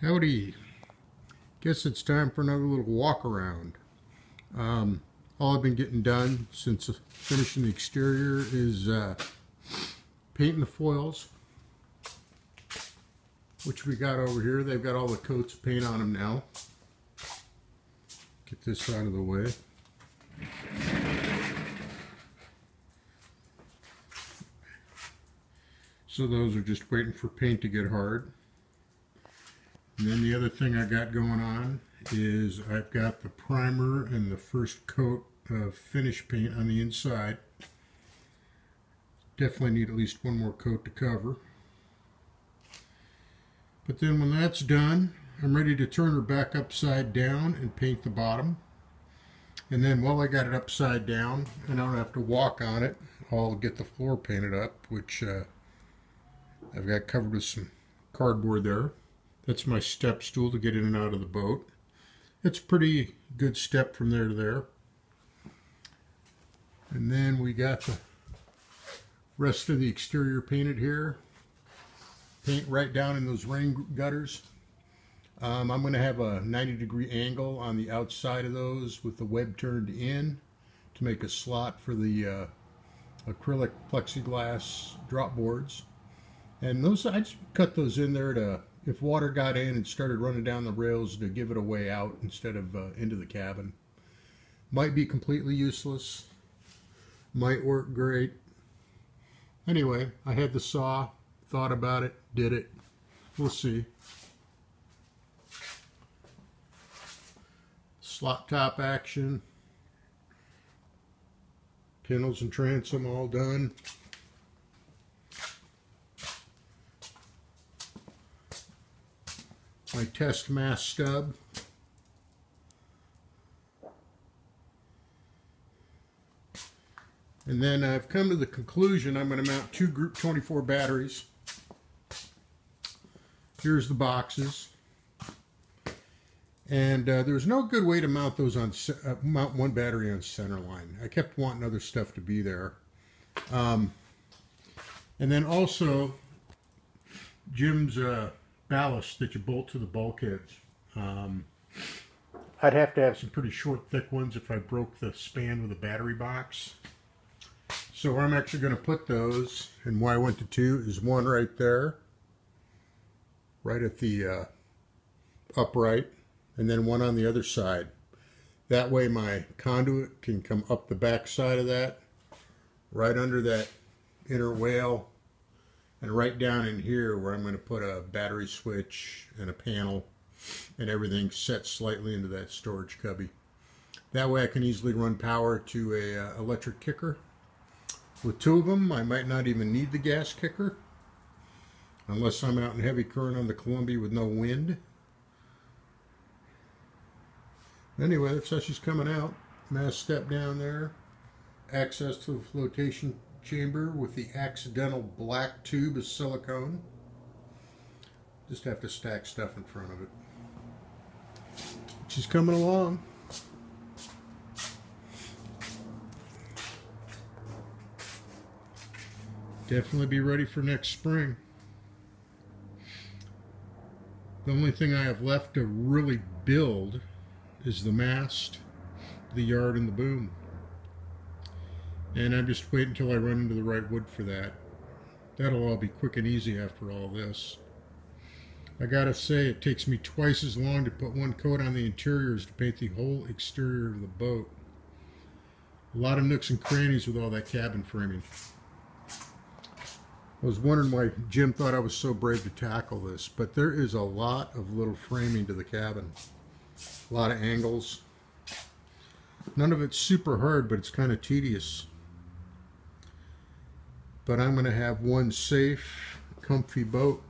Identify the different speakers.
Speaker 1: Howdy. Guess it's time for another little walk around. All I've been getting done since finishing the exterior is painting the foils, which we got over here. They've got all the coats of paint on them now. Get this out of the way. So those are just waiting for paint to get hard. And then the other thing I got going on is I've got the primer and the first coat of finish paint on the inside. Definitely need at least one more coat to cover. But then when that's done, I'm ready to turn her back upside down and paint the bottom. And then while I got it upside down and I don't have to walk on it, I'll get the floor painted up, which I've got covered with some cardboard there. That's my step stool to get in and out of the boat. It's a pretty good step from there to there. And then we got the rest of the exterior painted here. Paint right down in those rain gutters. I'm going to have a 90-degree angle on the outside of those with the web turned in to make a slot for the acrylic plexiglass drop boards. And those, I just cut those in there to, if water got in and started running down the rails, to give it a way out instead of into the cabin. Might be completely useless. Might work great. Anyway, I had the saw, thought about it, did it. We'll see. Slot top action. Panels and transom all done. My test mast stub. And then I've come to the conclusion I'm going to mount two Group 24 batteries. Here's the boxes. And there's no good way to mount those on mount one battery on center line. I kept wanting other stuff to be there. And then also Jim's ballast that you bolt to the bulkheads. I'd have to have some pretty short, thick ones if I broke the span with a battery box. So where I'm actually going to put those, and why I went to two, is one right there, right at the upright, and then one on the other side. That way my conduit can come up the back side of that, right under that inner whale, and right down in here where I'm going to put a battery switch and a panel and everything set slightly into that storage cubby. That way I can easily run power to a electric kicker. With two of them, I might not even need the gas kicker unless I'm out in heavy current on the Columbia with no wind. Anyway, that's how she's coming out. Mast step down there. Access to the flotation chamber with the accidental black tube of silicone. Just have to stack stuff in front of it. She's coming along. Definitely be ready for next spring. The only thing I have left to really build is the mast, the yard, and the boom. And I'm just waiting until I run into the right wood for that. That'll all be quick and easy after all this. I gotta say, it takes me twice as long to put one coat on the interior as to paint the whole exterior of the boat. A lot of nooks and crannies with all that cabin framing. I was wondering why Jim thought I was so brave to tackle this, but there is a lot of little framing to the cabin. A lot of angles. None of it's super hard, but it's kind of tedious. But I'm going to have one safe, comfy boat